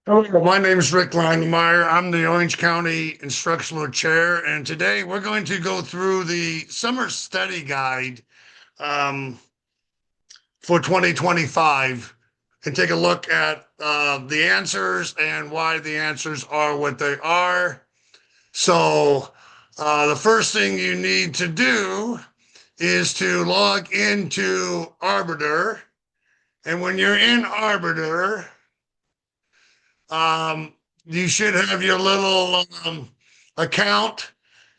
Hello, my name is Rick Lindemeyer. I'm the Orange County Instructional Chair, and today we're going to go through the summer study guide um, for 2025 and take a look at the answers and why the answers are what they are. So, the first thing you need to do is to log into Arbiter. And when you're in Arbiter, Um, you should have your little account.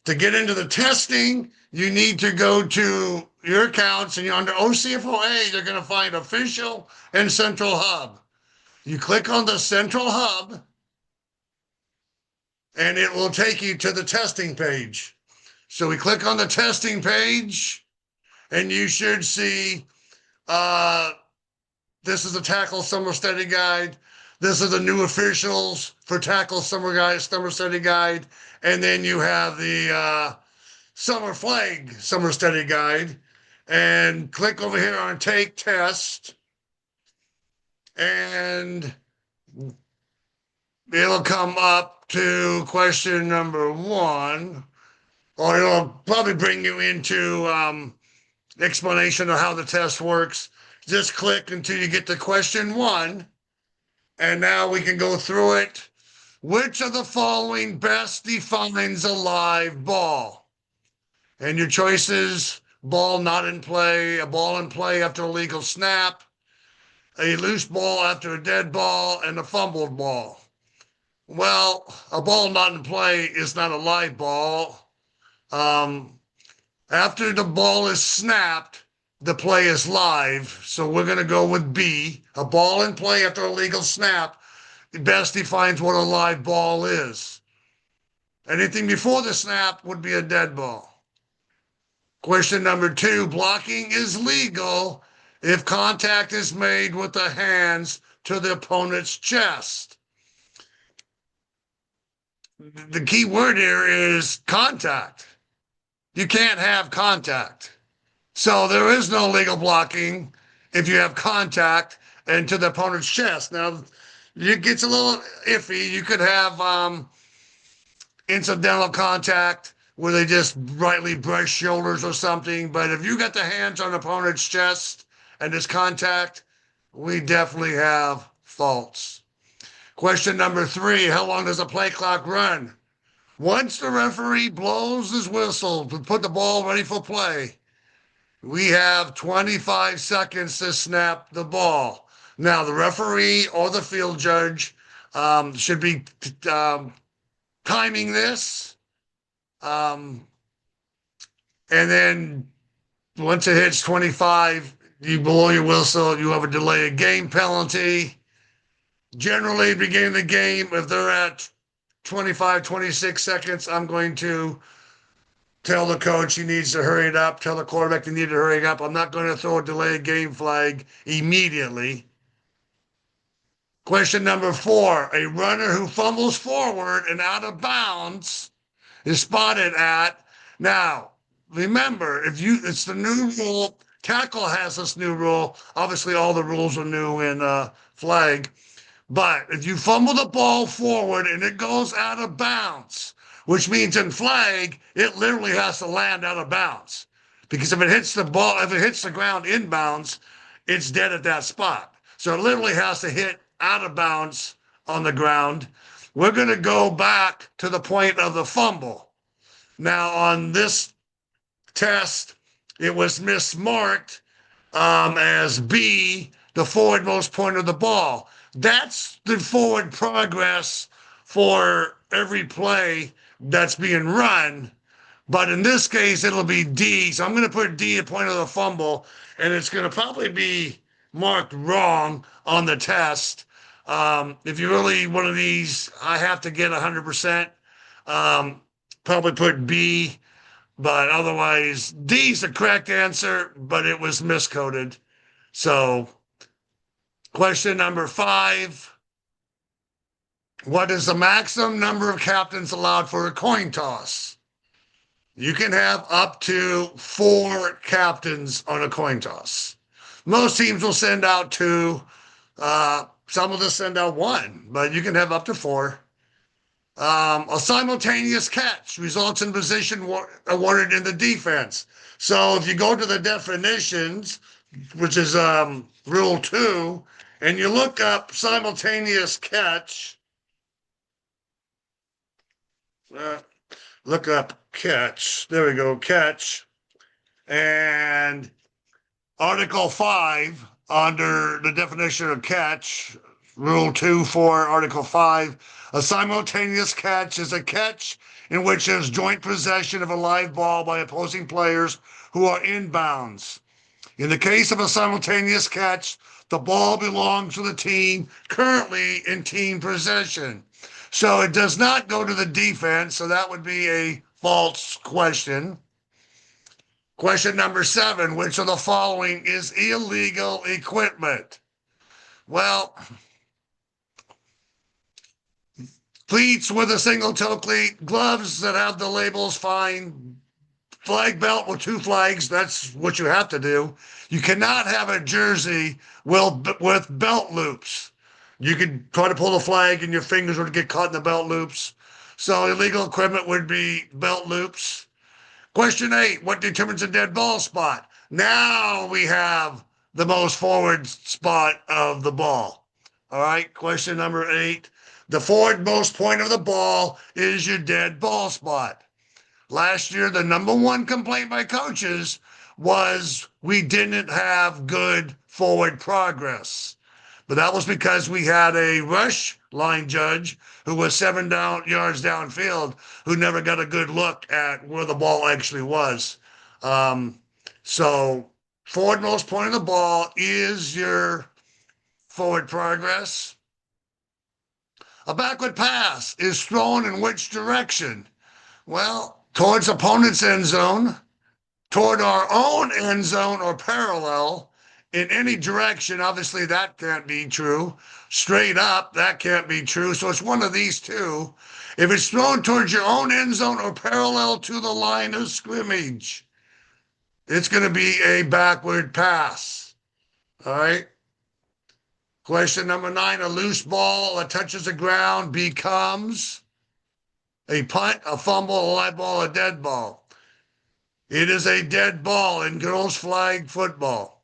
To get into the testing, you need to go to your accounts and you're under OCFOA, you're going to find official and central hub. You click on the central hub and it will take you to the testing page. So we click on the testing page and you should see uh, this is the Tackle Summer Study Guide. This is the new officials for Tackle Summer Study Guide. And then you have the Summer Flag Summer Study Guide. And click over here on Take Test. And it'll come up to question number 1. Or it'll probably bring you into explanation of how the test works. Just click until you get to question 1. And now we can go through it. Which of the following best defines a live ball? And your choices: ball not in play, a ball in play after a legal snap, a loose ball after a dead ball, and a fumbled ball. Well, a ball not in play is not a live ball. After the ball is snapped, the play is live. So we're going to go with B. A ball in play after a legal snap best defines what a live ball is. Anything before the snap would be a dead ball. Question number 2, blocking is legal if contact is made with the hands to the opponent's chest. The key word here is contact. You can't have contact. So there is no legal blocking if you have contact and to the opponent's chest. Now, it gets a little iffy. You could have incidental contact where they just rightly brush shoulders or something. But if you got the hands on the opponent's chest and there's contact, we definitely have faults. Question number 3, how long does a play clock run? Once the referee blows his whistle to put the ball ready for play, we have 25 seconds to snap the ball. Now, the referee or the field judge should be timing this. And then once it hits 25, you blow your whistle, you have a delay of game penalty. Generally, beginning the game, if they're at 25, 26 seconds, I'm going to tell the coach he needs to hurry it up, tell the quarterback they need to hurry it up. I'm not going to throw a delayed game flag immediately. Question number 4, a runner who fumbles forward and out of bounds is spotted at. Now, remember, it's the new rule. Tackle has this new rule. Obviously, all the rules are new in flag. But if you fumble the ball forward and it goes out of bounds, which means in flag, it literally has to land out of bounds. Because if it hits the ground inbounds, it's dead at that spot. So it literally has to hit out of bounds on the ground. We're going to go back to the point of the fumble. Now, on this test, it was mismarked as B, the forwardmost point of the ball. That's the forward progress for every play that's being run. But in this case, it'll be D. So I'm going to put D at point of the fumble, and it's going to probably be marked wrong on the test. If you're really one of these, I have to get 100%. Probably put B, but otherwise, D's the correct answer, but it was miscoded. So, question number 5. What is the maximum number of captains allowed for a coin toss? You can have up to 4 captains on a coin toss. Most teams will send out 2. some will just send out one, but you can have up to four. A simultaneous catch results in position awarded in the defense. So if you go to the definitions, which is Rule 2, and you look up simultaneous catch, look up catch. There we go, catch. And Article 5, under the definition of catch, Rule 2 for Article 5, a simultaneous catch is a catch in which there's joint possession of a live ball by opposing players who are inbounds. In the case of a simultaneous catch, the ball belongs to the team currently in team possession. So it does not go to the defense, so that would be a false question. Question number 7, which of the following is illegal equipment? Well, cleats with a single toe cleat, gloves that have the labels fine, flag belt with 2 flags, that's what you have to do. You cannot have a jersey with belt loops. You could try to pull the flag and your fingers would get caught in the belt loops. So illegal equipment would be belt loops. Question 8, what determines a dead ball spot? Now we have the most forward spot of the ball. All right, question number 8, the forward most point of the ball is your dead ball spot. Last year, the number 1 complaint by coaches was we didn't have good forward progress. But that was because we had a rush line judge who was 7 yards downfield who never got a good look at where the ball actually was. So forward most point of the ball is your forward progress. A backward pass is thrown in which direction? Well, towards opponent's end zone, toward our own end zone or parallel, in any direction. Obviously that can't be true. Straight up, that can't be true. So it's one of these two. If it's thrown towards your own end zone or parallel to the line of scrimmage, it's going to be a backward pass. All right. Question number 9, a loose ball that touches the ground becomes a punt, a fumble, a live ball, a dead ball. It is a dead ball in girls' flag football.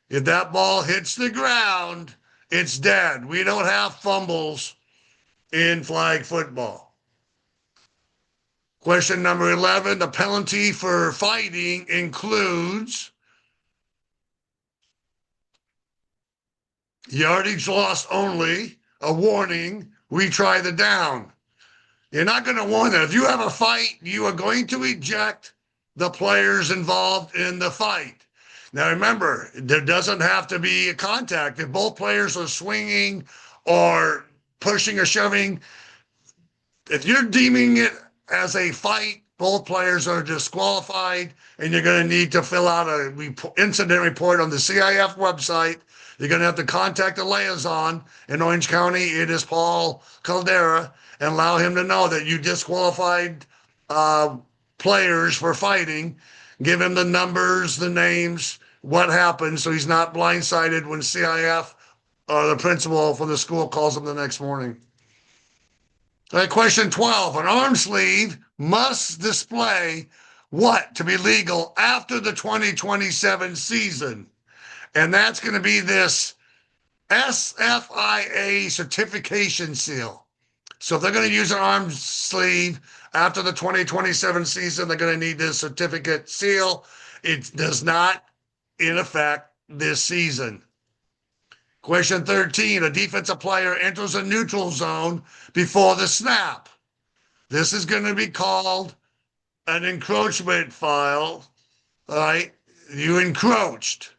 If that ball hits the ground, it's dead. We don't have fumbles in flag football. Question number 11, the penalty for fighting includes yardage loss only, a warning, retry the down. You're not going to warn them. If you have a fight, you are going to eject the players involved in the fight. Now, remember, there doesn't have to be a contact. If both players are swinging or pushing or shoving, if you're deeming it as a fight, both players are disqualified, and you're going to need to fill out an incident report on the CIF website. You're going to have to contact the liaison in Orange County. It is Paul Caldera, and allow him to know that you disqualified players for fighting. Give him the numbers, the names, what happened, so he's not blindsided when CIF or the principal for the school calls him the next morning. All right, question 12. An arm sleeve must display what to be legal after the 2027 season? And that's going to be this SFIA certification seal. So if they're going to use an arm sleeve after the 2027 season, they're going to need this certificate seal. It does not in effect this season. Question 13, a defensive player enters a neutral zone before the snap. This is going to be called an encroachment foul. All right, you encroached.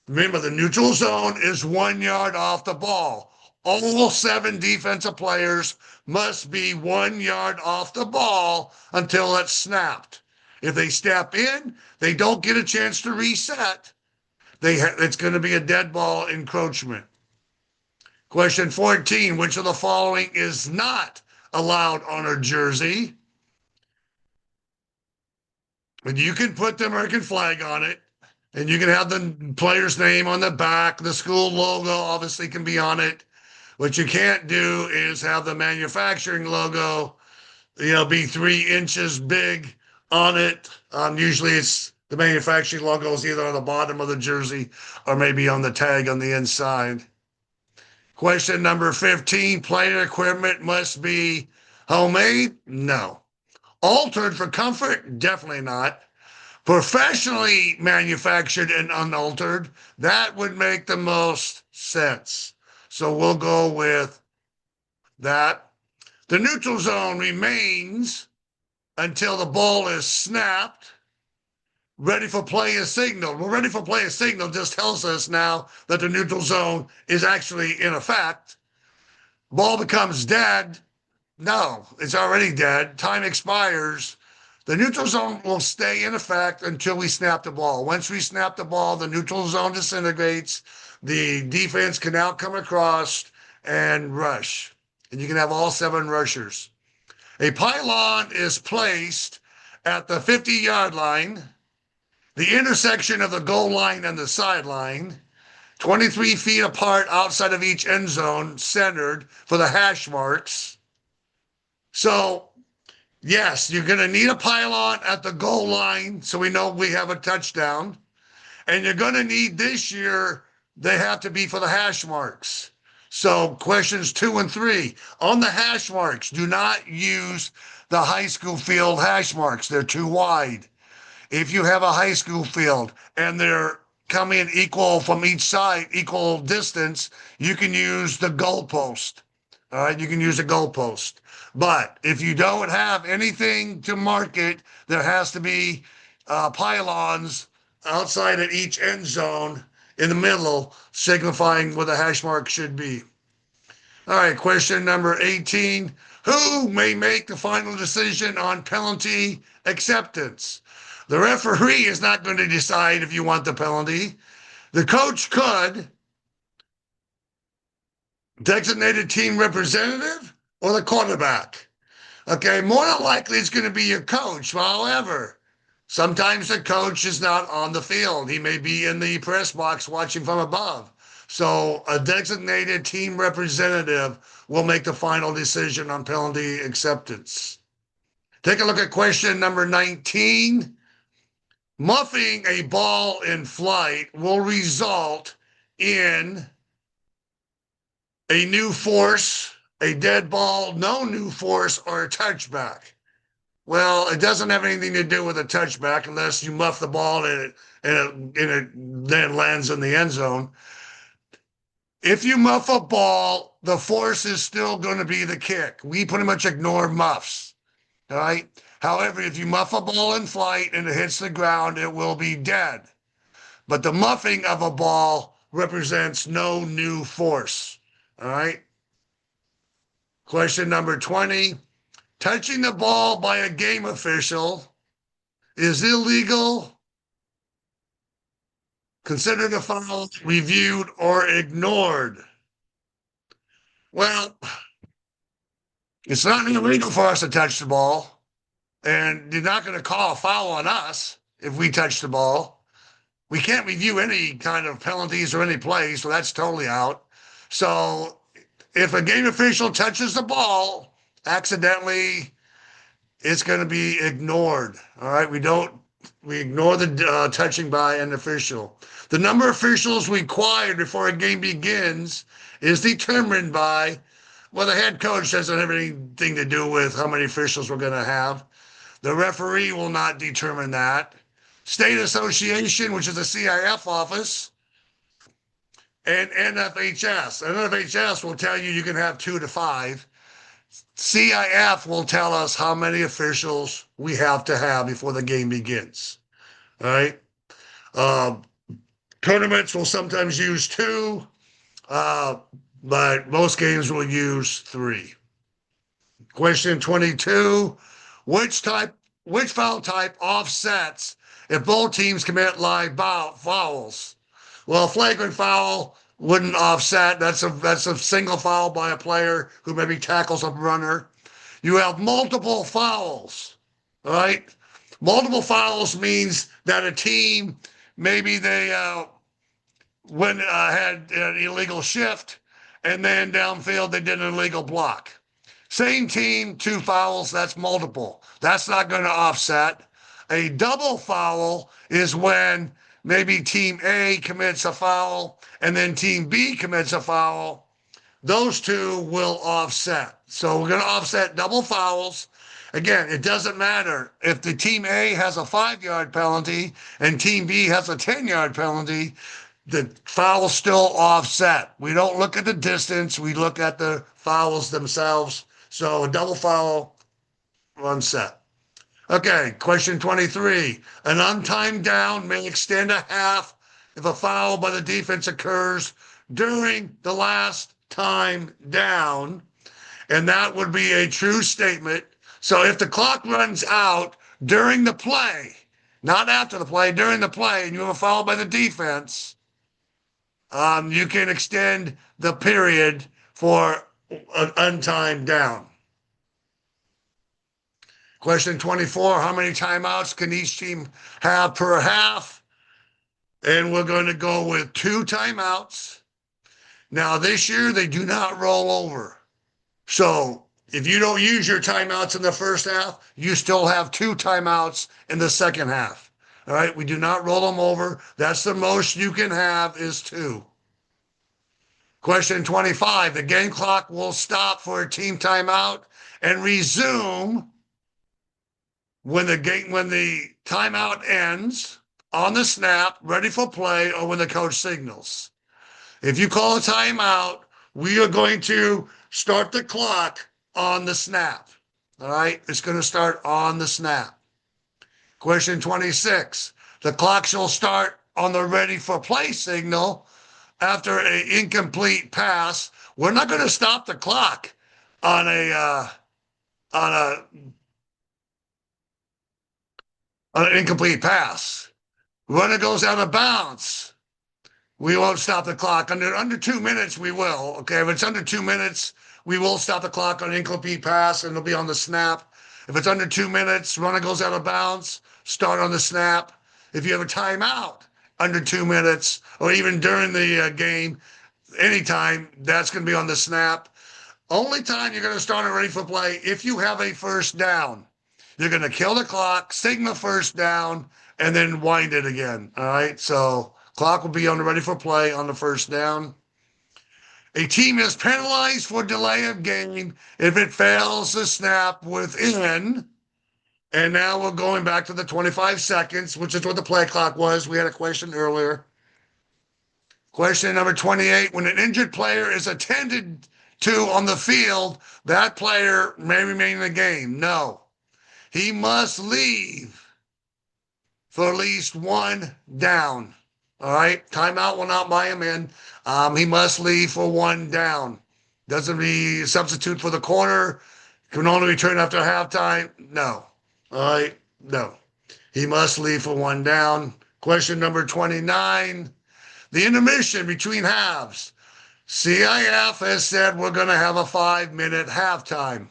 Remember, the neutral zone is 1 yard off the ball. All 7 defensive players must be 1 yard off the ball until it's snapped. If they step in, they don't get a chance to reset. It's going to be a dead ball encroachment. Question 14, which of the following is not allowed on a jersey? And you can put the American flag on it, and you can have the player's name on the back. The school logo obviously can be on it. What you can't do is have the manufacturing logo, be 3 inches big on it. Usually it's the manufacturing logo is either on the bottom of the jersey or maybe on the tag on the inside. Question number 15, player equipment must be homemade? No. Altered for comfort? Definitely not. Professionally manufactured and unaltered? That would make the most sense. So we'll go with that. The neutral zone remains until the ball is snapped. Ready for play is signaled. Well, ready for play is signaled just tells us now that the neutral zone is actually in effect. Ball becomes dead. No, it's already dead. Time expires. The neutral zone will stay in effect until we snap the ball. Once we snap the ball, the neutral zone disintegrates. The defense can now come across and rush. And you can have all 7 rushers. A pylon is placed at the 50-yard line, the intersection of the goal line and the sideline, 23 feet apart outside of each end zone, centered for the hash marks. So, yes, you're going to need a pylon at the goal line so we know we have a touchdown. And you're going to need this year, they have to be for the hash marks. So questions 2 and 3. On the hash marks, do not use the high school field hash marks. They're too wide. If you have a high school field and they're coming equal from each side, equal distance, you can use the goalpost. All right, you can use a goalpost. But if you don't have anything to mark it, there has to be pylons outside of each end zone in the middle, signifying where the hash mark should be. All right, question number 18. Who may make the final decision on penalty acceptance? The referee is not going to decide if you want the penalty. The coach could, designated team representative, or the quarterback. Okay, more than likely it's going to be your coach. However, sometimes the coach is not on the field. He may be in the press box watching from above. So a designated team representative will make the final decision on penalty acceptance. Take a look at question number 19. Muffing a ball in flight will result in a new force, a dead ball, no new force, or a touchback. Well, it doesn't have anything to do with a touchback unless you muff the ball and it then lands in the end zone. If you muff a ball, the force is still going to be the kick. We pretty much ignore muffs, all right? However, if you muff a ball in flight and it hits the ground, it will be dead. But the muffing of a ball represents no new force, all right? Question number 20. Touching the ball by a game official is illegal, considered a foul, reviewed, or ignored. Well, it's not illegal for us to touch the ball, and you're not going to call a foul on us if we touch the ball. We can't review any kind of penalties or any plays, so that's totally out. So if a game official touches the ball accidentally, it's going to be ignored. All right, we ignore the touching by an official. The number of officials required before a game begins is determined by, well, the head coach doesn't have anything to do with how many officials we're going to have. The referee will not determine that. State Association, which is the CIF office, and NFHS. NFHS will tell you can have 2 to 5. CIF will tell us how many officials we have to have before the game begins. All right. Tournaments will sometimes use 2, but most games will use 3. Question 22. Which foul type offsets if both teams commit live fouls? Well, flagrant foul wouldn't offset. That's a single foul by a player who maybe tackles a runner. You have multiple fouls, all right? Multiple fouls means that a team, maybe they had an illegal shift and then downfield they did an illegal block. Same team, 2 fouls, that's multiple. That's not going to offset. A double foul is when maybe team A commits a foul and then team B commits a foul. Those 2 will offset. So we're going to offset double fouls. Again, it doesn't matter if the team A has a 5-yard penalty and team B has a 10-yard penalty, the fouls still offset. We don't look at the distance, we look at the fouls themselves. So a double foul, one set. Okay, question 23. An untimed down may extend a half if a foul by the defense occurs during the last time down, and that would be a true statement. So if the clock runs out during the play, not after the play, during the play, and you have a foul by the defense, you can extend the period for an untimed down. Question 24, how many timeouts can each team have per half? And we're going to go with 2 timeouts. Now, this year, they do not roll over. So if you don't use your timeouts in the first half, you still have 2 timeouts in the second half. All right, we do not roll them over. That's the most you can have is 2. Question 25, the game clock will stop for a team timeout and resume when the timeout ends on the snap, ready for play, or when the coach signals. If you call a timeout, we are going to start the clock on the snap. All right, it's going to start on the snap. Question 26, the clock shall start on the ready for play signal after an incomplete pass. We're not going to stop the clock on an incomplete pass. When it goes out of bounds, we won't stop the clock. Under 2 minutes, we will. Okay, if it's under 2 minutes, we will stop the clock on incomplete pass, and it'll be on the snap. If it's under 2 minutes, runner goes out of bounds, start on the snap. If you have a timeout under 2 minutes, or even during the game, anytime, that's going to be on the snap. Only time you're going to start it ready for play if you have a first down. You're going to kill the clock, signal first down, and then wind it again. All right, so clock will be on the ready for play on the first down. A team is penalized for delay of game if it fails to snap within. And now we're going back to the 25 seconds, which is what the play clock was. We had a question earlier. Question number 28. When an injured player is attended to on the field, that player may remain in the game. No. He must leave for at least 1 down. All right? Timeout will not buy him in. He must leave for 1 down. Doesn't be substitute for the corner. Can only return after halftime. No. All right, no. He must leave for 1 down. Question number 29. The intermission between halves. CIF has said we're going to have a 5-minute halftime.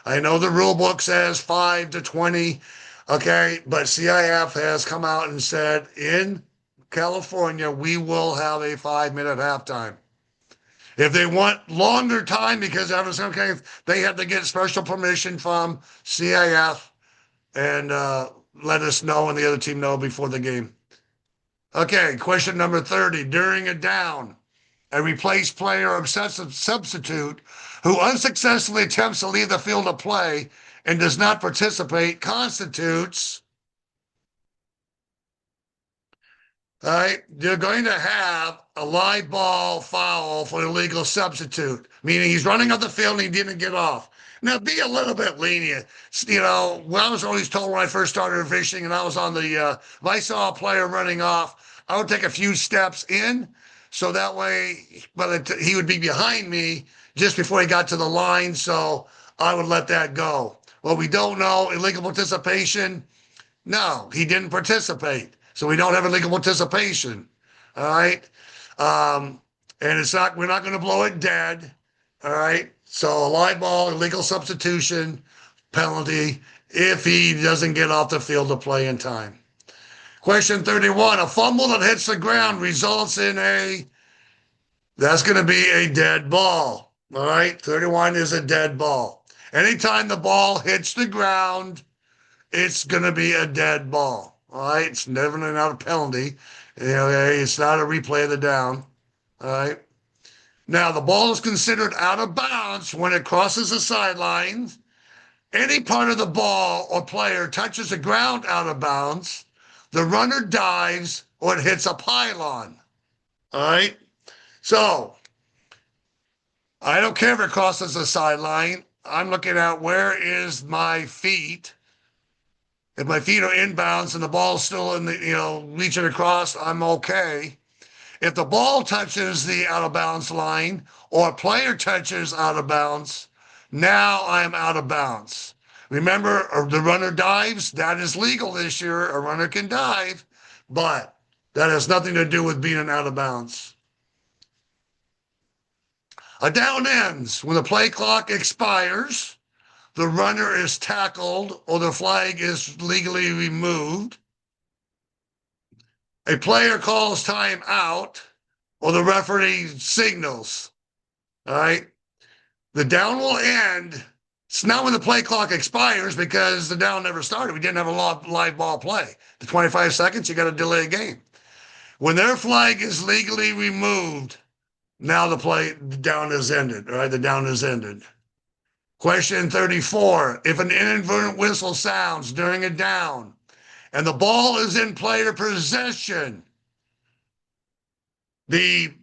I know the rule book says 5 to 20, okay, but CIF has come out and said in California, we will have a 5-minute halftime. If they want longer time because they have to get special permission from CIF and let us know and the other team know before the game. Okay, question number 30. During a down, a replaced player or substitute who unsuccessfully attempts to leave the field of play and does not participate constitutes, all right, you're going to have a live ball foul for an illegal substitute, meaning he's running off the field and he didn't get off. Now, be a little bit lenient. You know, I was always told when I first started fishing and I was on the, if I saw a player running off, I would take a few steps in so that way he would be behind me just before he got to the line, so I would let that go. Well, we don't know, illegal participation, no, he didn't participate, so we don't have illegal participation, all right? And we're not going to blow it dead, all right? So a live ball, illegal substitution, penalty if he doesn't get off the field to play in time. Question 31, a fumble that hits the ground results in a That's going to be a dead ball. All right. 31 is a dead ball. Anytime the ball hits the ground, it's going to be a dead ball. All right. It's never not a penalty. It's not a replay of the down. All right. Now, the ball is considered out of bounds when it crosses the sideline. Any part of the ball or player touches the ground out of bounds, the runner dives or it hits a pylon. All right. So I don't care if it crosses the sideline. I'm looking at where is my feet. If my feet are inbounds and the ball's still in the, reaching across, I'm okay. If the ball touches the out of bounds line or a player touches out of bounds, now I'm out of bounds. Remember, the runner dives. That is legal this year. A runner can dive, but that has nothing to do with being out of bounds. A down ends when the play clock expires, the runner is tackled, or the flag is legally removed. A player calls time out, or the referee signals. All right. The down will end. It's not when the play clock expires because the down never started. We didn't have a live ball play. The 25 seconds, you got to delay a game. When their flag is legally removed, now the down is ended. All right. The down is ended. Question 34. If an inadvertent whistle sounds during a down and the ball is in player possession, the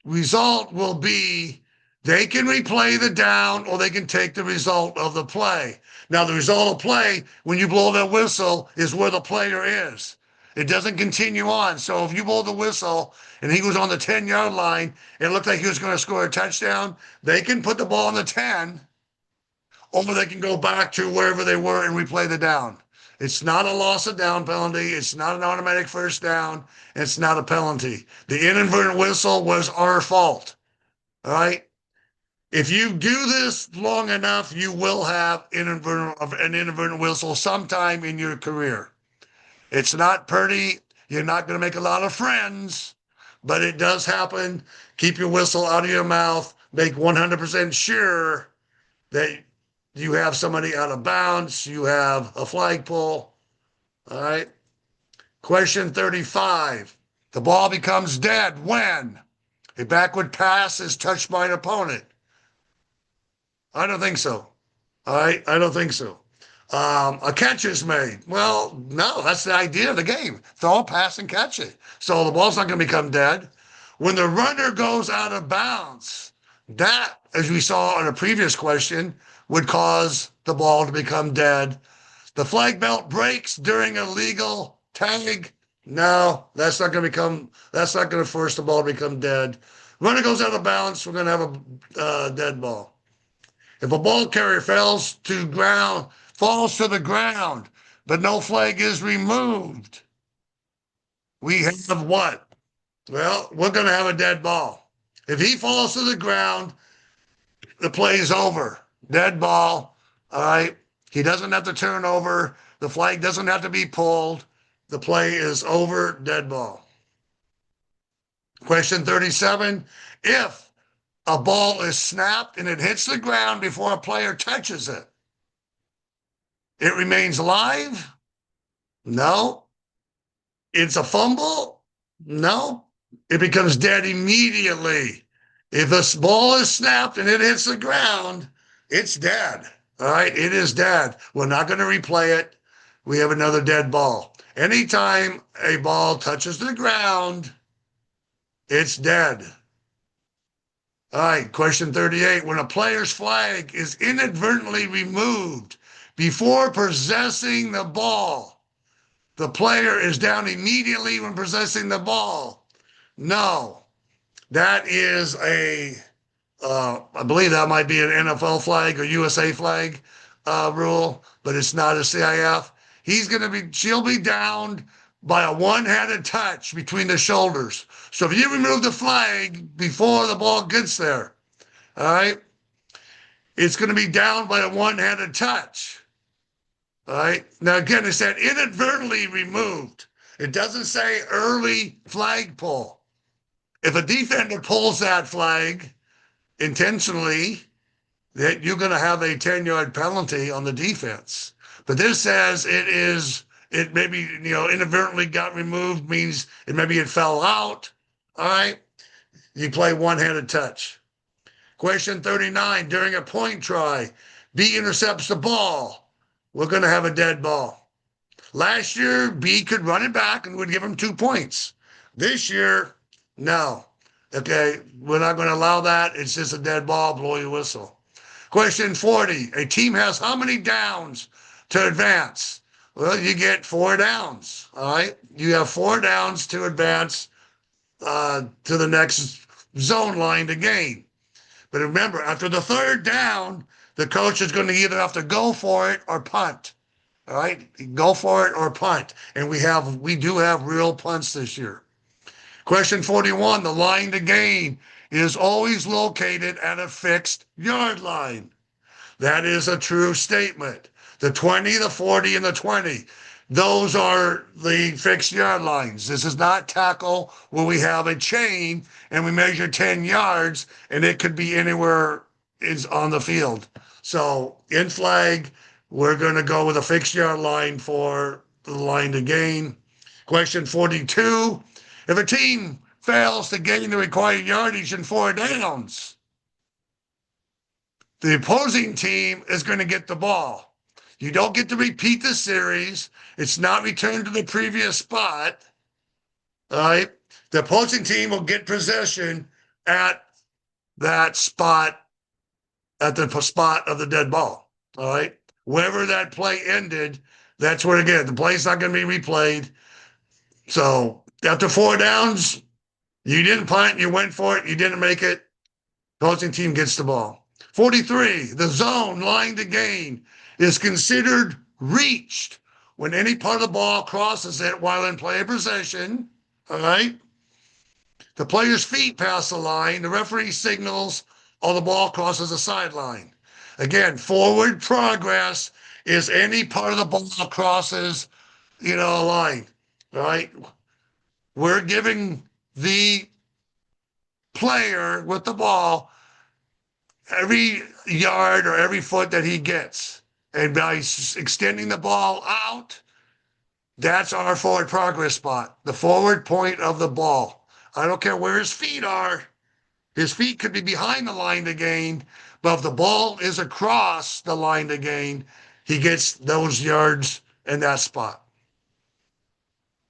result will be they can replay the down or they can take the result of the play. Now, the result of play, when you blow that whistle, is where the player is. It doesn't continue on. So if you blow the whistle and he was on the 10-yard line, it looked like he was going to score a touchdown, they can put the ball on the 10, or they can go back to wherever they were and replay the down. It's not a loss of down penalty. It's not an automatic first down. It's not a penalty. The inadvertent whistle was our fault. All right. If you do this long enough, you will have an inadvertent whistle sometime in your career. It's not pretty. You're not going to make a lot of friends, but it does happen. Keep your whistle out of your mouth. Make 100% sure that you have somebody out of bounds. You have a flagpole. All right. Question 35. The ball becomes dead when a backward pass is touched by an opponent. I don't think so. All right. I don't think so. A catch is made. Well, no, that's the idea of the game. Throw, pass, and catch it. So the ball's not going to become dead. When the runner goes out of bounds, that, as we saw on a previous question, would cause the ball to become dead. The flag belt breaks during a legal tag. No, that's not going to force the ball to become dead. Runner goes out of bounds, we're going to have a dead ball. If a ball carrier falls to the ground, but no flag is removed, we have what? Well, we're going to have a dead ball. If he falls to the ground, the play is over. Dead ball. All right. He doesn't have to turn over. The flag doesn't have to be pulled. The play is over. Dead ball. Question 37. If a ball is snapped and it hits the ground before a player touches it, it remains live? No. It's a fumble? No. It becomes dead immediately. If a ball is snapped and it hits the ground, it's dead. All right, it is dead. We're not going to replay it. We have another dead ball. Anytime a ball touches the ground, it's dead. All right, question 38. When a player's flag is inadvertently removed before possessing the ball, the player is down immediately when possessing the ball. No, that is I believe that might be an NFL flag or USA flag rule, but it's not a CIF. She'll be downed by a one-handed touch between the shoulders. So if you remove the flag before the ball gets there, all right, it's going to be down by a one-handed touch. All right. Now, again, it said inadvertently removed. It doesn't say early flag pull. If a defender pulls that flag intentionally, that you're going to have a 10-yard penalty on the defense. But this says it maybe, inadvertently got removed, means it fell out. All right. You play one-handed touch. Question 39, during a point try, B intercepts the ball. We're going to have a dead ball. Last year, B could run it back and would give him 2 points. This year, no. Okay, we're not going to allow that. It's just a dead ball, blow your whistle. Question 40, a team has how many downs to advance? Well, you get 4 downs, all right? You have 4 downs to advance to the next zone line to gain. But remember, after the 3rd down, the coach is going to either have to go for it or punt. All right, go for it or punt. And we do have real punts this year. Question 41, the line to gain is always located at a fixed yard line. That is a true statement. The 20, the 40, and the 20, those are the fixed yard lines. This is not tackle where we have a chain and we measure 10 yards and it could be anywhere is on the field. So in flag, we're going to go with a fixed yard line for the line to gain. Question 42, if a team fails to gain the required yardage in 4 downs, the opposing team is going to get the ball. You don't get to repeat the series. It's not returned to the previous spot. All right. The opposing team will get possession at that spot, at the spot of the dead ball. All right. Wherever that play ended, that's where, again, the play's not going to be replayed. So after 4 downs, you didn't punt, you went for it, you didn't make it. Opposing team gets the ball. 43, the zone line to gain is considered reached when any part of the ball crosses it while in player possession. All right. The player's feet pass the line, the referee signals, or the ball crosses the sideline. Again, forward progress is any part of the ball crosses, a line. All right. We're giving the player with the ball every yard or every foot that he gets. And by extending the ball out, that's our forward progress spot, the forward point of the ball. I don't care where his feet are. His feet could be behind the line to gain, but if the ball is across the line to gain, he gets those yards in that spot.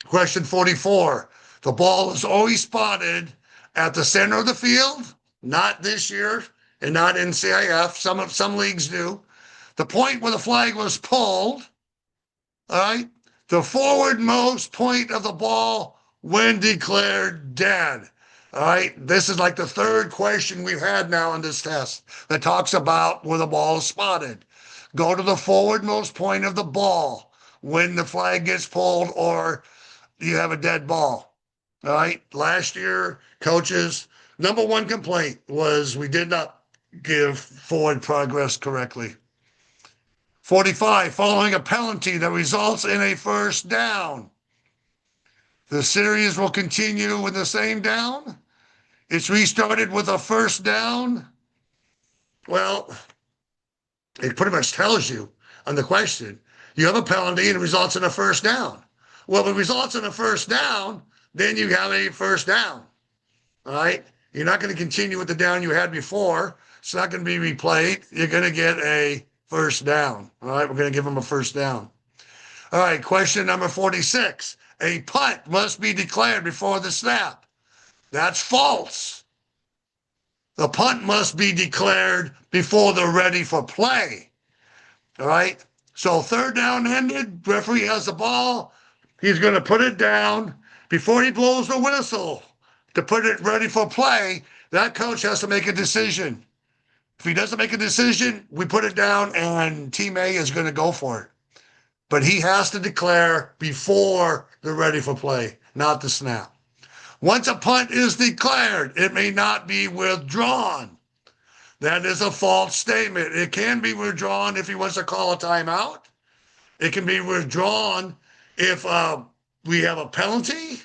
Question 44. The ball is always spotted at the center of the field, not this year and not in CIF. Some leagues do. The point where the flag was pulled, all right, the forwardmost point of the ball when declared dead. All right, this is like the 3rd question we've had now in this test that talks about where the ball is spotted. Go to the forwardmost point of the ball when the flag gets pulled or you have a dead ball. All right, last year, coaches, number 1 complaint was we did not give forward progress correctly. 45, following a penalty that results in a 1st down. The series will continue with the same down. It's restarted with a 1st down. Well, it pretty much tells you on the question, you have a penalty and it results in a 1st down. Well, if it results in a 1st down, then you have a 1st down. All right. You're not going to continue with the down you had before. It's not going to be replayed. You're going to get a 1st down. All right. We're going to give them a 1st down. All right. Question number 46. A punt must be declared before the snap. That's false. The punt must be declared before they're ready for play. All right. So 3rd down ended. Referee has the ball. He's going to put it down before he blows the whistle to put it ready for play. That coach has to make a decision. If he doesn't make a decision, we put it down and team A is going to go for it. But he has to declare before they're ready for play, not the snap. Once a punt is declared, it may not be withdrawn. That is a false statement. It can be withdrawn if he wants to call a timeout. It can be withdrawn if we have a penalty.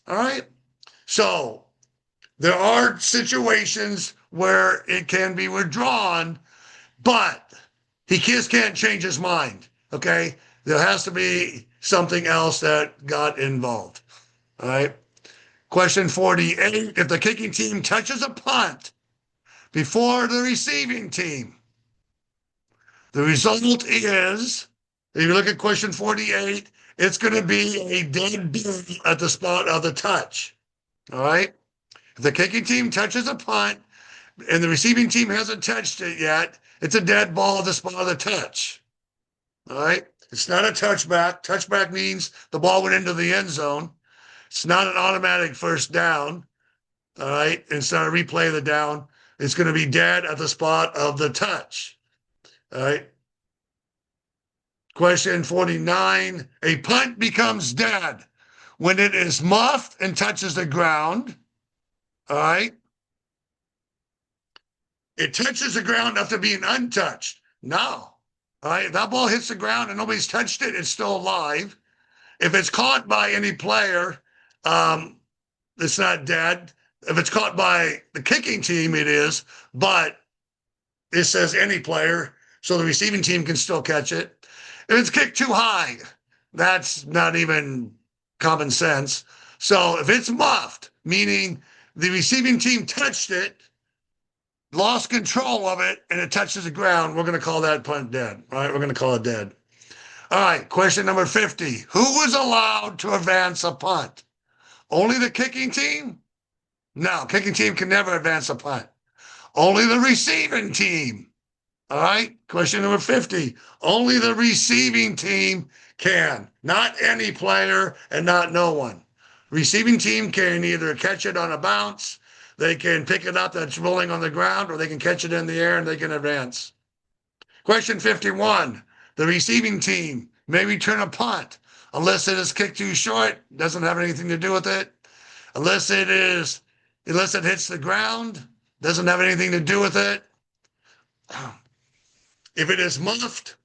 All right. So There are situations where it can be withdrawn, but he just can't change his mind. Okay. There has to be something else that got involved. All right. Question 48. If the kicking team touches a punt before the receiving team, the result is, if you look at question 48, it's going to be a dead ball at the spot of the touch. All right. If the kicking team touches a punt and the receiving team hasn't touched it yet, it's a dead ball at the spot of the touch. All right. It's not a touchback. Touchback means the ball went into the end zone. It's not an automatic first down. All right. It's not a replay of the down. It's going to be dead at the spot of the touch. All right. Question 49. A punt becomes dead when it is muffed and touches the ground. All right. It touches the ground after being untouched. No. All right. If that ball hits the ground and nobody's touched it, it's still alive. If it's caught by any player, it's not dead. If it's caught by the kicking team, it is, but it says any player, so the receiving team can still catch it. If it's kicked too high, that's not even common sense. So if it's muffed, meaning the receiving team touched it, lost control of it, and it touches the ground, we're going to call that punt dead. All right, we're going to call it dead. All right, question number 50. Who was allowed to advance a punt? Only the kicking team? No, kicking team can never advance a punt. Only the receiving team. All right, question number 50. Only the receiving team can, not any player and not no one. Receiving team can either catch it on a bounce, they can pick it up that's rolling on the ground, or they can catch it in the air and they can advance. Question 51. The receiving team may return a punt unless it is kicked too short, doesn't have anything to do with it. Unless it hits the ground, doesn't have anything to do with it. If it is muffed,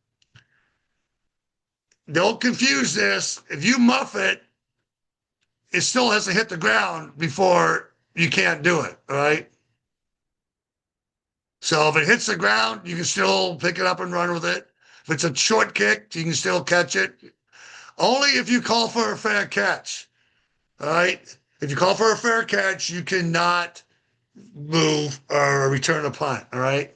don't confuse this. If you muff it, it still has to hit the ground before you can't do it, all right? So if it hits the ground, you can still pick it up and run with it. If it's a short kick, you can still catch it. Only if you call for a fair catch, all right? If you call for a fair catch, you cannot move or return a punt, all right?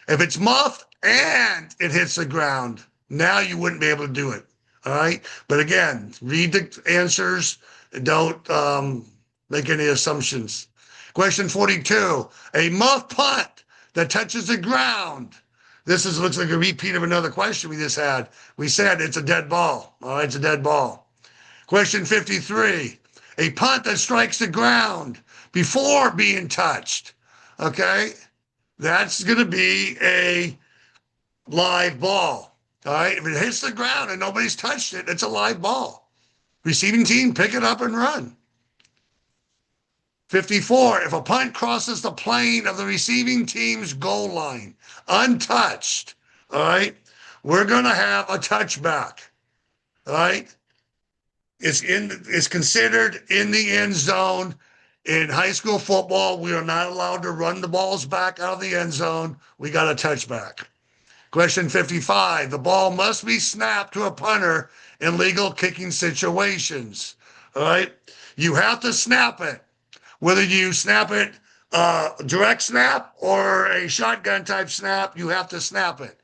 If it's muffed and it hits the ground, now you wouldn't be able to do it, all right? But again, read the answers. Don't make any assumptions. Question 42, a muffed punt that touches the ground. This looks like a repeat of another question we just had. We said it's a dead ball, all right? It's a dead ball. Question 53, a punt that strikes the ground before being touched, okay? That's going to be a live ball, all right? If it hits the ground and nobody's touched it, it's a live ball. Receiving team, pick it up and run. 54, if a punt crosses the plane of the receiving team's goal line, untouched, all right, we're going to have a touchback, all right? It's considered in the end zone. In high school football, we are not allowed to run the balls back out of the end zone. We got a touchback. Question 55, the ball must be snapped to a punter in legal kicking situations, all right? You have to snap it. Whether you snap it direct snap or a shotgun type snap, you have to snap it.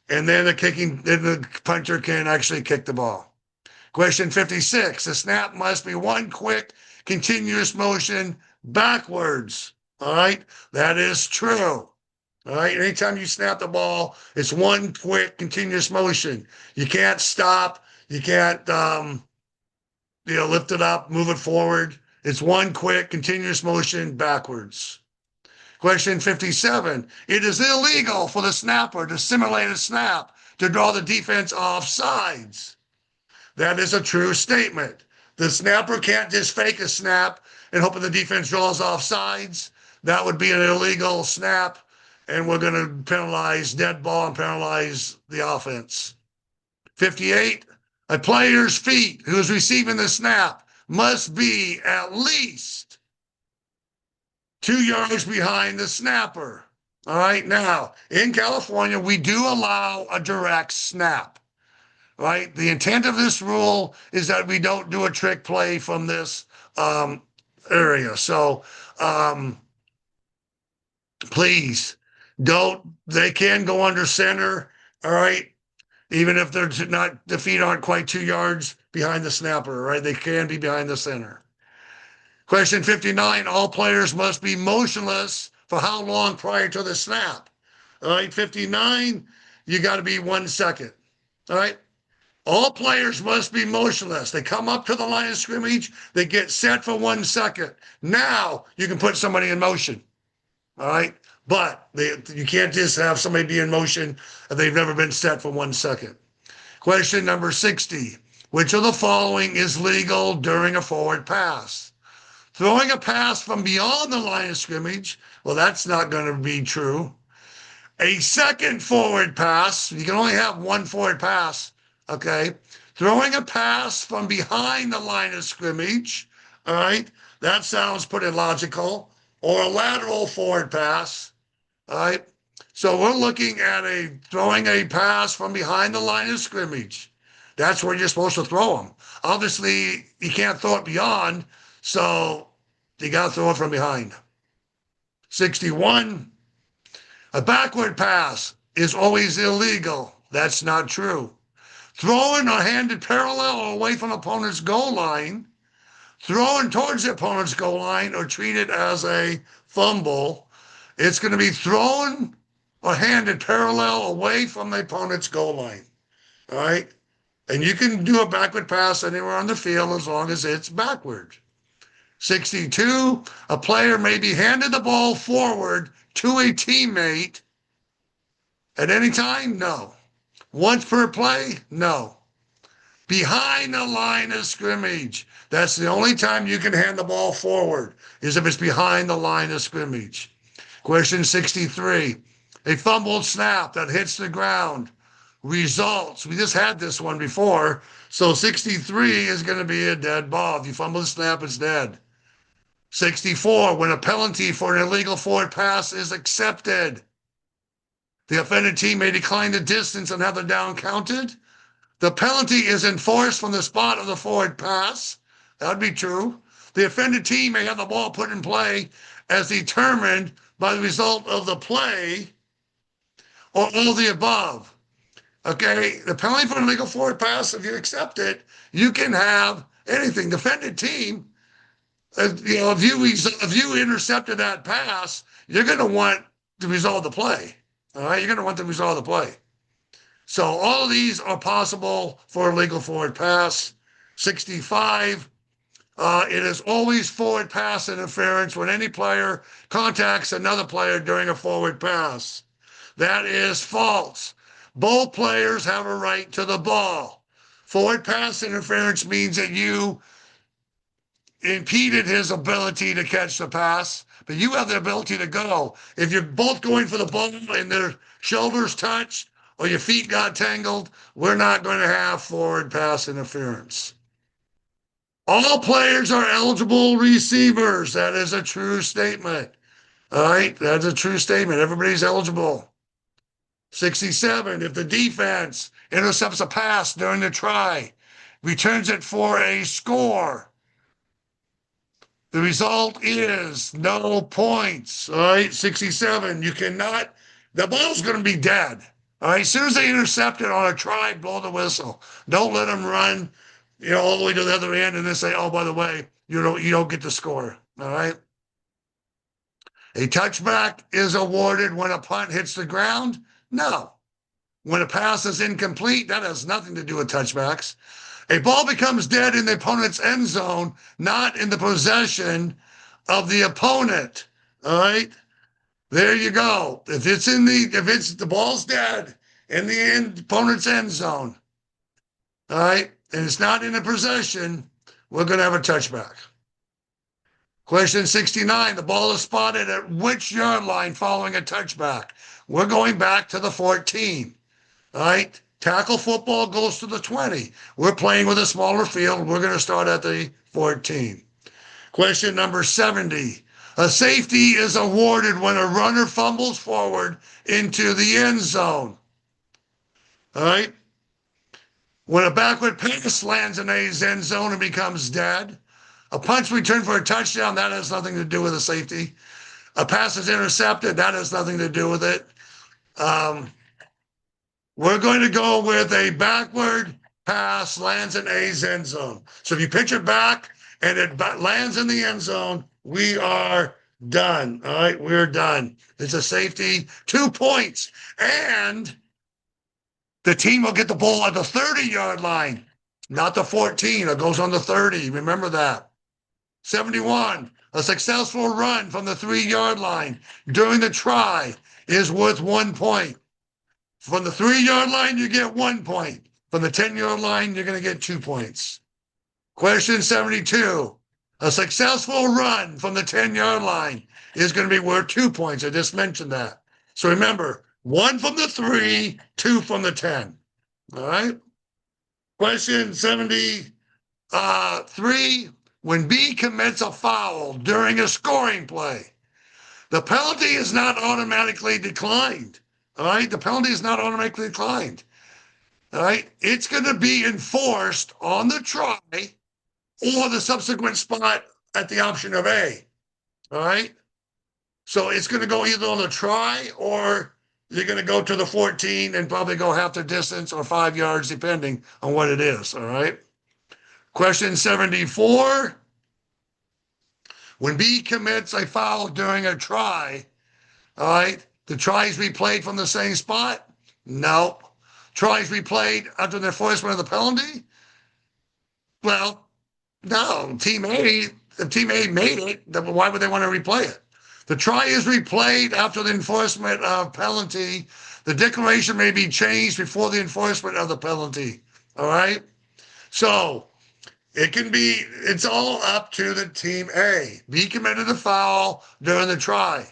And then the punter can actually kick the ball. Question 56, the snap must be one quick, continuous motion backwards. All right, that is true. All right, anytime you snap the ball, it's one quick, continuous motion. You can't stop. You can't, lift it up, move it forward. It's one quick, continuous motion backwards. Question 57. It is illegal for the snapper to simulate a snap to draw the defense off sides. That is a true statement. The snapper can't just fake a snap and hope the defense draws off sides. That would be an illegal snap, and we're going to penalize dead ball and penalize the offense. 58. A player's feet who is receiving the snap must be at least 2 yards behind the snapper. All right. Now, in California, we do allow a direct snap. Right. The intent of this rule is that we don't do a trick play from this area. So please don't. They can go under center. All right. Even if they're not, the feet aren't quite 2 yards behind the snapper, right? They can be behind the center. Question 59, all players must be motionless for how long prior to the snap? All right, 59, you got to be 1 second. All right, all players must be motionless. They come up to the line of scrimmage, they get set for 1 second. Now you can put somebody in motion. All right, but you can't just have somebody be in motion if they've never been set for 1 second. Question number 60, which of the following is legal during a forward pass? Throwing a pass from beyond the line of scrimmage, well, that's not going to be true. A second forward pass, you can only have one forward pass, okay? Throwing a pass from behind the line of scrimmage, all right? That sounds pretty logical. Or a lateral forward pass, all right? So we're looking at throwing a pass from behind the line of scrimmage. That's where you're supposed to throw them. Obviously, you can't throw it beyond, so you got to throw it from behind. 61, a backward pass is always illegal. That's not true. Throwing or handed parallel or away from opponent's goal line, throwing towards the opponent's goal line or treated as a fumble, it's going to be thrown or handed parallel away from the opponent's goal line. All right? And you can do a backward pass anywhere on the field as long as it's backward. 62, a player may be handed the ball forward to a teammate at any time? No. Once per play? No. Behind the line of scrimmage. That's the only time you can hand the ball forward, is if it's behind the line of scrimmage. Question 63, a fumbled snap that hits the ground results. We just had this one before. So 63 is going to be a dead ball. If you fumble the snap, it's dead. 64, when a penalty for an illegal forward pass is accepted, the offended team may decline the distance and have the down counted. The penalty is enforced from the spot of the forward pass. That would be true. The offended team may have the ball put in play as determined by the result of the play or all of the above. Okay, the penalty for an illegal forward pass, if you accept it, you can have anything. The offended team, if you intercepted that pass, you're going to want to resolve the play. All right, you're going to want to resolve the play. So all of these are possible for a legal forward pass. 65, it is always forward pass interference when any player contacts another player during a forward pass. That is false. Both players have a right to the ball. Forward pass interference means that you impeded his ability to catch the pass, but you have the ability to go. If you're both going for the ball and their shoulders touch or your feet got tangled, we're not going to have forward pass interference. All players are eligible receivers. That is a true statement. All right, that's a true statement. Everybody's eligible. 67, if the defense intercepts a pass during the try, returns it for a score, the result is no points. All right, 67, you cannot, the ball's going to be dead. All right, as soon as they intercept it on a try, blow the whistle. Don't let them run, all the way to the other end and then say, oh, by the way, you don't get the score. All right. A touchback is awarded when a punt hits the ground? No. When a pass is incomplete, that has nothing to do with touchbacks. A ball becomes dead in the opponent's end zone, not in the possession of the opponent. All right. There you go. If the ball's dead in the opponent's end zone, all right, and it's not in a possession, we're going to have a touchback. Question 69, the ball is spotted at which yard line following a touchback? We're going back to the 14, all right? Tackle football goes to the 20. We're playing with a smaller field. We're going to start at the 14. Question number 70, A safety is awarded when a runner fumbles forward into the end zone. All right? When a backward pass lands in A's end zone and becomes dead. A punch return for a touchdown, that has nothing to do with a safety. A pass is intercepted, that has nothing to do with it. We're going to go with a backward pass lands in A's end zone. So if you pitch it back and it lands in the end zone, we are done. All right, we're done. It's a safety, 2 points. And the team will get the ball at the 30-yard line, not the 14. It goes on the 30. Remember that. 71, a successful run from the 3-yard line during the try is worth 1 point. From the 3-yard line, you get 1 point. From the 10-yard line, you're going to get 2 points. Question 72, a successful run from the 10-yard line is going to be worth 2 points. I just mentioned that. So remember, 1 from the 3, 2 from the 10. All right? Question 73, when B commits a foul during a scoring play, the penalty is not automatically declined. All right? The penalty is not automatically declined. All right? It's going to be enforced on the try or the subsequent spot at the option of A. All right? So it's going to go either on the try or you're going to go to the 14 and probably go half the distance or 5 yards, depending on what it is. All right? Question 74. When B commits a foul during a try, all right, the try is replayed from the same spot? No. Try is replayed after the enforcement of the penalty? Well, no. If Team A made it, then why would they want to replay it? The try is replayed after the enforcement of penalty. The declaration may be changed before the enforcement of the penalty. All right? So it's all up to the Team A. B committed a foul during the try.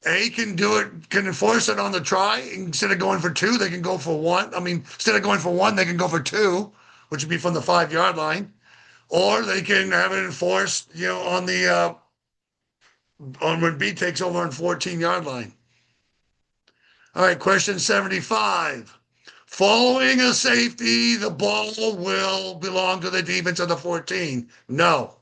A can enforce it on the try. Instead of going for 2, they can go for 1. I mean, instead of going for 1, they can go for 2, which would be from the 5-yard line. Or they can have it enforced, on the on when B takes over on 14-yard line. All right, question 75. Following a safety, the ball will belong to the defense of the 14. No.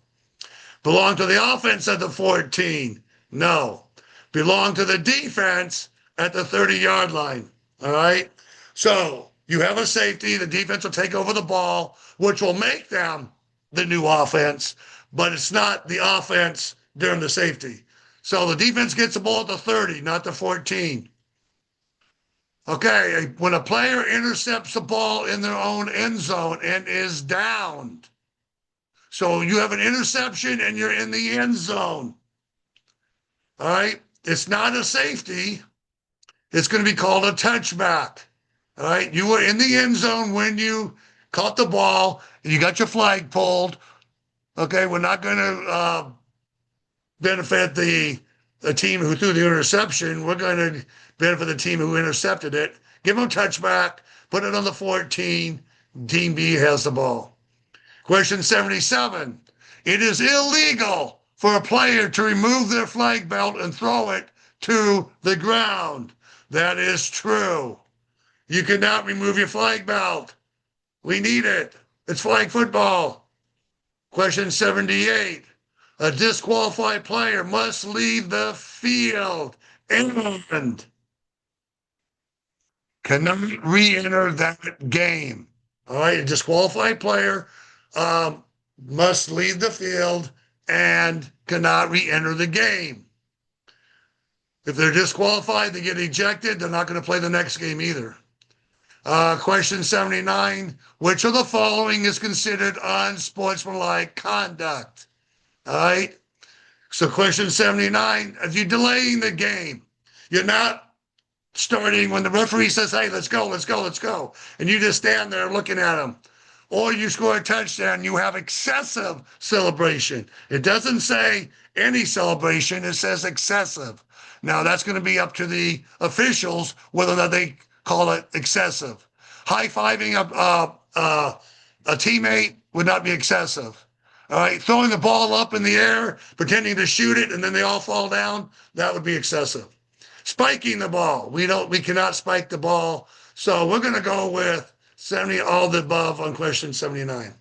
Belong to the offense of the 14. No. Belong to the defense at the 30-yard line. All right? So you have a safety. The defense will take over the ball, which will make them the new offense, but it's not the offense during the safety. So the defense gets the ball at the 30, not the 14. Okay, when a player intercepts the ball in their own end zone and is downed. So you have an interception and you're in the end zone. All right, it's not a safety. It's going to be called a touchback. All right, you were in the end zone when you caught the ball and you got your flag pulled. Okay, we're not going to benefit the team who threw the interception. We're going to benefit the team who intercepted it. Give them a touchback, put it on the 14. Team B has the ball. Question 77. It is illegal for a player to remove their flag belt and throw it to the ground. That is true. You cannot remove your flag belt. We need it. It's flag football. Question 78. A disqualified player must leave the field and cannot re-enter that game. All right, a disqualified player must leave the field and cannot re-enter the game. If they're disqualified, they get ejected. They're not going to play the next game either. Question 79. Which of the following is considered unsportsmanlike conduct? All right. So question 79, if you're delaying the game, you're not starting when the referee says, hey, let's go. And you just stand there looking at him. Or you score a touchdown, you have excessive celebration. It doesn't say any celebration, it says excessive. Now that's going to be up to the officials whether or not they call it excessive. High-fiving a teammate would not be excessive. All right, throwing the ball up in the air, pretending to shoot it, and then they all fall down, that would be excessive. Spiking the ball, we cannot spike the ball. So we're going to go with 70, all the above on question 79.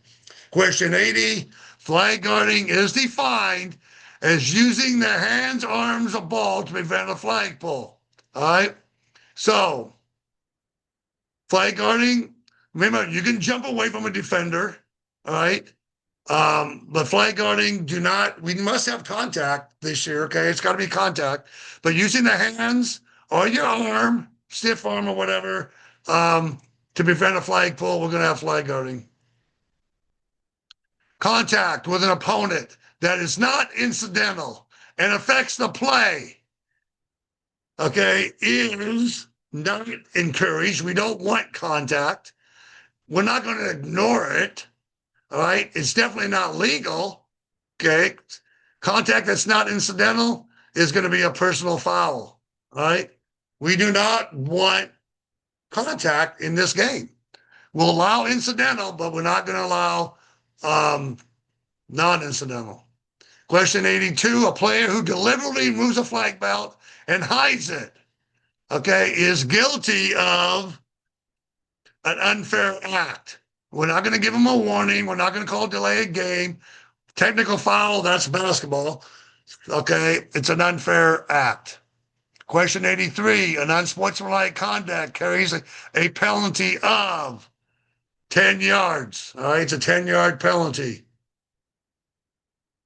Question 80, flag guarding is defined as using the hands, arms, or ball to prevent a flag pull. All right, so flag guarding, remember, you can jump away from a defender. All right. But flag guarding, we must have contact this year. Okay. It's got to be contact, but using the hands or your arm, stiff arm or whatever, to prevent a flag pull, we're going to have flag guarding. Contact with an opponent that is not incidental and affects the play, okay, is not encouraged. We don't want contact. We're not going to ignore it. All right. It's definitely not legal. Okay. Contact that's not incidental is going to be a personal foul. All right. We do not want contact in this game. We'll allow incidental, but we're not going to allow non-incidental. Question 82, a player who deliberately removes a flag belt and hides it, okay, is guilty of an unfair act. We're not going to give him a warning. We're not going to call delay a game. Technical foul, that's basketball. Okay, it's an unfair act. Question 83, an unsportsmanlike conduct carries a penalty of 10 yards. All right, it's a 10-yard penalty.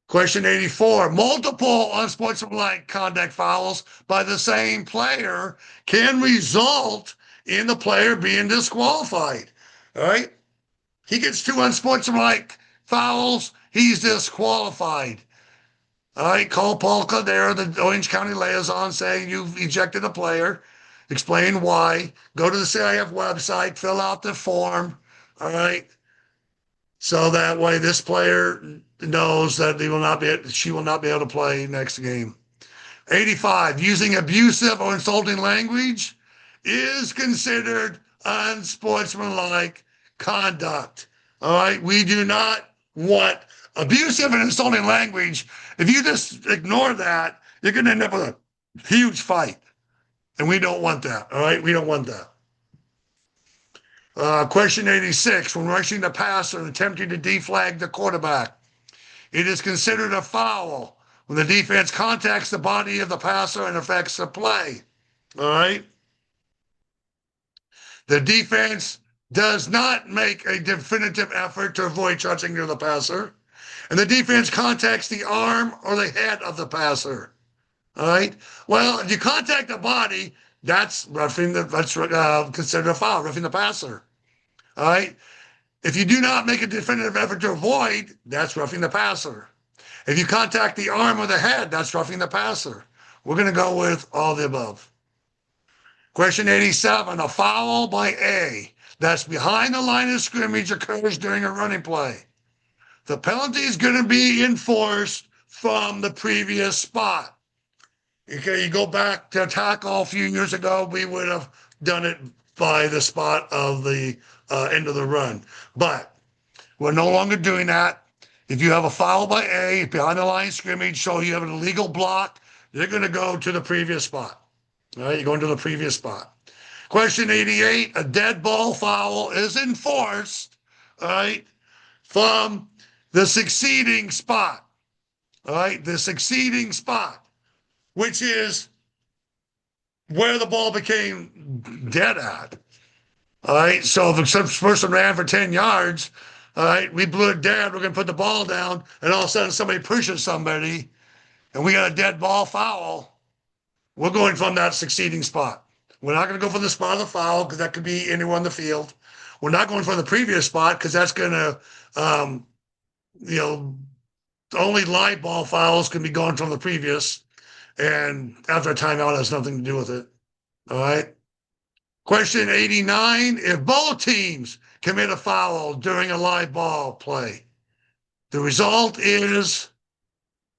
Question 84, multiple unsportsmanlike conduct fouls by the same player can result in the player being disqualified. All right, he gets 2 unsportsmanlike fouls, he's disqualified. All right, call Paul Caldera, the Orange County liaison, saying you've ejected a player. Explain why. Go to the CIF website, fill out the form. All right. So that way this player knows that she will not be able to play next game. 85, using abusive or insulting language is considered unsportsmanlike conduct. All right. We do not want abusive and insulting language. If you just ignore that, you're going to end up with a huge fight. And we don't want that. All right. We don't want that. Question 86, when rushing the passer and attempting to deflag the quarterback, it is considered a foul when the defense contacts the body of the passer and affects the play. All right. The defense does not make a definitive effort to avoid touching the passer, and the defense contacts the arm or the head of the passer. All right. Well, if you contact the body, that's considered a foul, roughing the passer. All right. If you do not make a definitive effort to avoid, that's roughing the passer. If you contact the arm or the head, that's roughing the passer. We're going to go with all the above. Question 87, a foul by A that's behind the line of scrimmage occurs during a running play. The penalty is going to be enforced from the previous spot. Okay, you go back to tackle a few years ago, we would have done it by the spot of the end of the run. But we're no longer doing that. If you have a foul by A behind the line of scrimmage, so you have an illegal block, you're going to go to the previous spot. All right, you're going to the previous spot. Question 88, a dead ball foul is enforced, all right, from the succeeding spot. All right, the succeeding spot, which is where the ball became dead at. All right, so if some person ran for 10 yards, all right, we blew it dead, we're going to put the ball down, and all of a sudden somebody pushes somebody, and we got a dead ball foul, we're going from that succeeding spot. We're not going to go for the spot of the foul because that could be anywhere on the field. We're not going for the previous spot because that's going to, only live ball fouls can be gone from the previous. And after a timeout, has nothing to do with it. All right. Question 89, if both teams commit a foul during a live ball play, the result is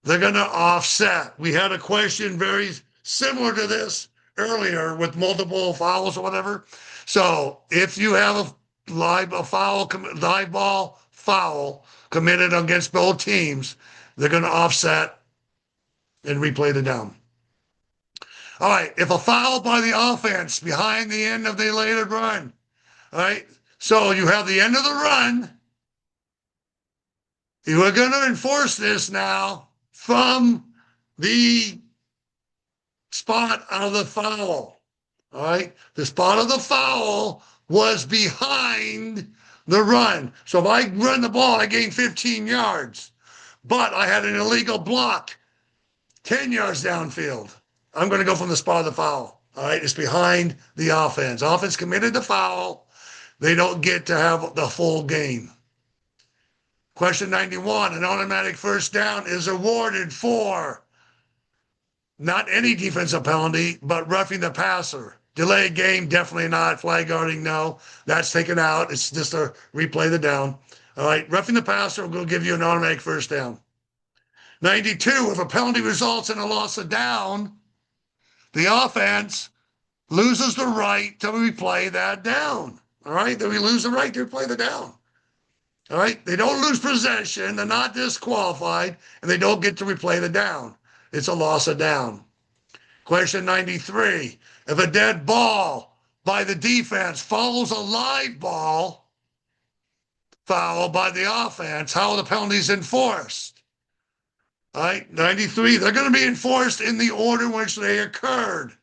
they're going to offset. We had a question very similar to this earlier with multiple fouls or whatever. So if you have a live ball foul committed against both teams, they're going to offset and replay the down. All right, if a foul by the offense behind the end of the elated run, all right, so you have the end of the run. You are going to enforce this now from the spot of the foul. All right, the spot of the foul was behind the run. So if I run the ball, I gain 15 yards, but I had an illegal block 10 yards downfield. I'm going to go from the spot of the foul. All right, it's behind the offense. Offense committed the foul. They don't get to have the full gain. Question 91, an automatic first down is awarded for not any defensive penalty, but roughing the passer. Delayed game, definitely not. Flag guarding, no. That's taken out. It's just a replay the down. All right, roughing the passer will give you an automatic first down. 92, if a penalty results in a loss of down, the offense loses the right to replay that down. All right, then we lose the right to replay the down. All right, they don't lose possession, they're not disqualified, and they don't get to replay the down. It's a loss of down. Question 93, if a dead ball by the defense follows a live ball foul by the offense, how are the penalties enforced? All right, 93, they're going to be enforced in the order in which they occurred.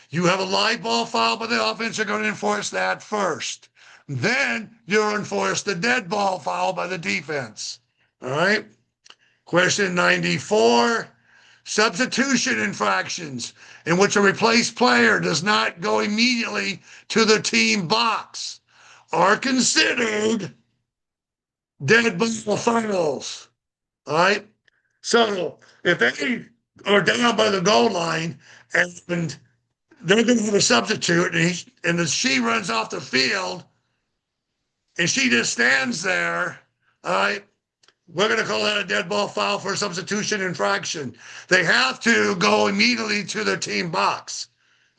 You have a live ball foul by the offense, you're going to enforce that first. Then you'll enforce the dead ball foul by the defense. All right? Question 94, substitution infractions in which a replaced player does not go immediately to the team box are considered dead ball fouls. All right? So if they are down by the goal line and they're going to have a substitute, and she runs off the field, and she just stands there, all right, we're going to call that a dead ball foul for substitution infraction. They have to go immediately to their team box,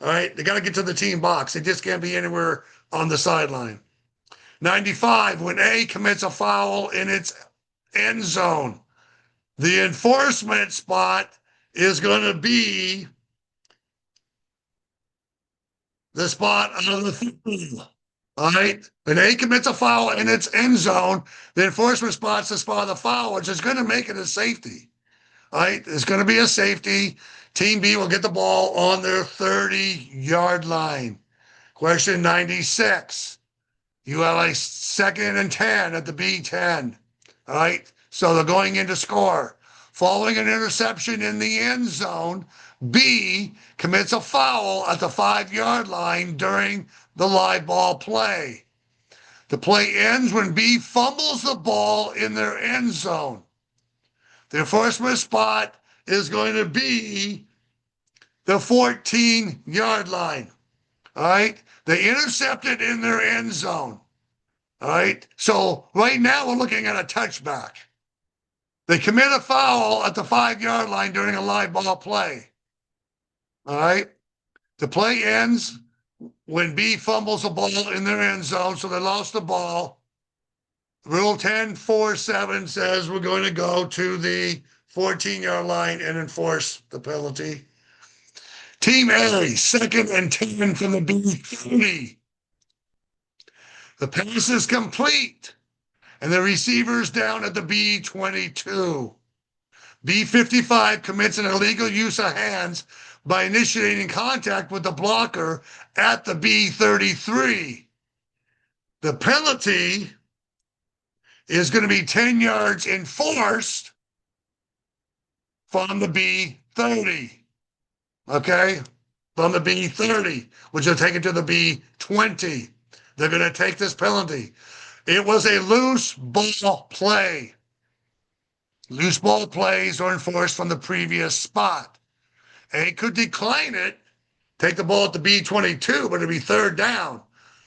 all right? They got to get to the team box. They just can't be anywhere on the sideline. 95, when A commits a foul in its end zone, the enforcement spot is going to be the spot of the field. All right. When A commits a foul in its end zone, the enforcement spot's the spot of the foul, which is going to make it a safety. All right. It's going to be a safety. Team B will get the ball on their 30-yard line. Question 96. You have a 2nd and 10 at the B10. All right. So they're going in to score. Following an interception in the end zone, B commits a foul at the 5-yard line during the live ball play. The play ends when B fumbles the ball in their end zone. The enforcement spot is going to be the 14-yard line. All right? They intercepted in their end zone. All right? So right now we're looking at a touchback. They commit a foul at the 5-yard line during a live ball play. All right? The play ends when B fumbles the ball in their end zone, so they lost the ball. Rule 10.4.7 says we're going to go to the 14-yard line and enforce the penalty. Team A, 2nd and 10 from the B30. The pass is complete, and the receiver's down at the B22. B55 commits an illegal use of hands by initiating contact with the blocker at the B33. The penalty is going to be 10 yards enforced from the B30. Okay? From the B30, which will take it to the B20. They're going to take this penalty. It was a loose ball play. Loose ball plays are enforced from the previous spot. A could decline it, take the ball at the B22, but it'll be 3rd down.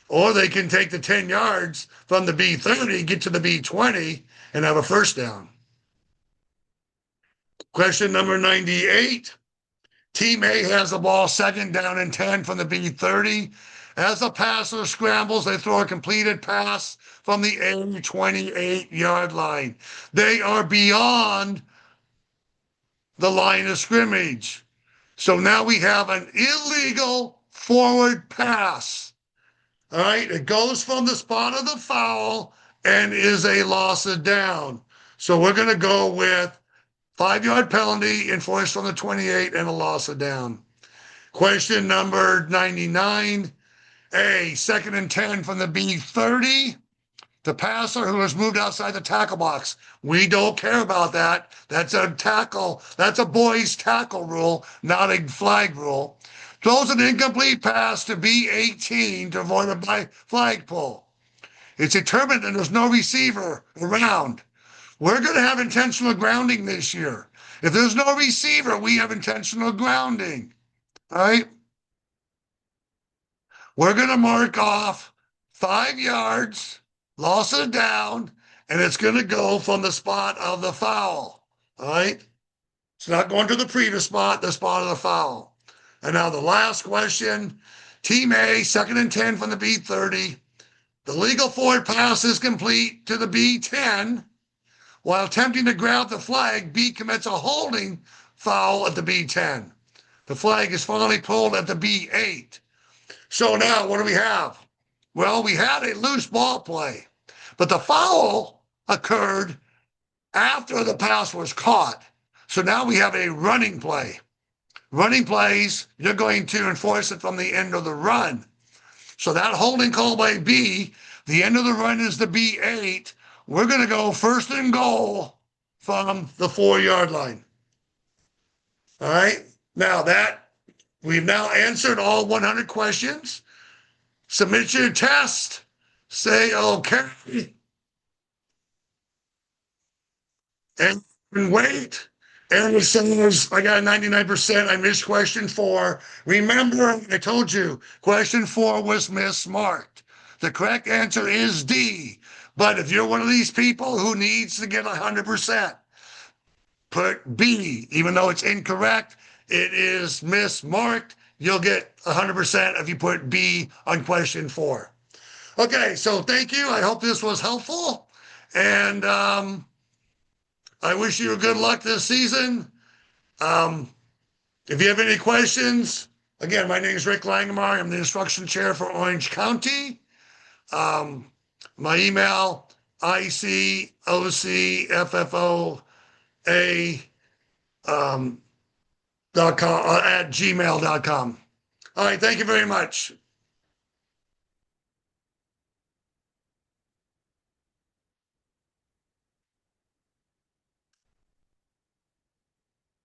Or they can take the 10 yards from the B30, get to the B20, and have a 1st down. Question number 98. Team A has the ball 2nd down and 10 from the B30. As the passer scrambles, they throw a completed pass from the 28-yard line. They are beyond the line of scrimmage. So now we have an illegal forward pass. All right, it goes from the spot of the foul and is a loss of down. So we're going to go with 5-yard penalty enforced from the 28 and a loss of down. Question number 99. A, 2nd and 10 from the B30. The passer who has moved outside the tackle box. We don't care about that. That's a tackle. That's a boys tackle rule, not a flag rule. Throws an incomplete pass to B18 to avoid a flag pull. It's determined that there's no receiver around. We're going to have intentional grounding this year. If there's no receiver, we have intentional grounding. All right? We're going to mark off 5 yards, loss of down, and it's going to go from the spot of the foul. All right? It's not going to the previous spot, the spot of the foul. And now the last question. Team A, 2nd and 10 from the B30. The legal forward pass is complete to the B10. While attempting to grab the flag, B commits a holding foul at the B10. The flag is finally pulled at the B8. So now what do we have? Well, we had a loose ball play, but the foul occurred after the pass was caught. So now we have a running play. Running plays, you're going to enforce it from the end of the run. So that holding call by B, the end of the run is the B8. We're going to go 1st and goal from the 4-yard line. All right. Now we've now answered all 100 questions. Submit your test. Say okay. And wait. And it says, I got a 99%. I missed question 4. Remember, I told you, question 4 was mismarked. The correct answer is D. But if you're one of these people who needs to get 100%, put B. Even though it's incorrect, it is mismarked. You'll get 100% if you put B on question 4. Okay, so thank you. I hope this was helpful. And I wish you good luck this season. If you have any questions, again, my name is Rick Langemar. I'm the instruction chair for Orange County. My email, ICOCFFOA .com, at gmail.com. All right, thank you very much.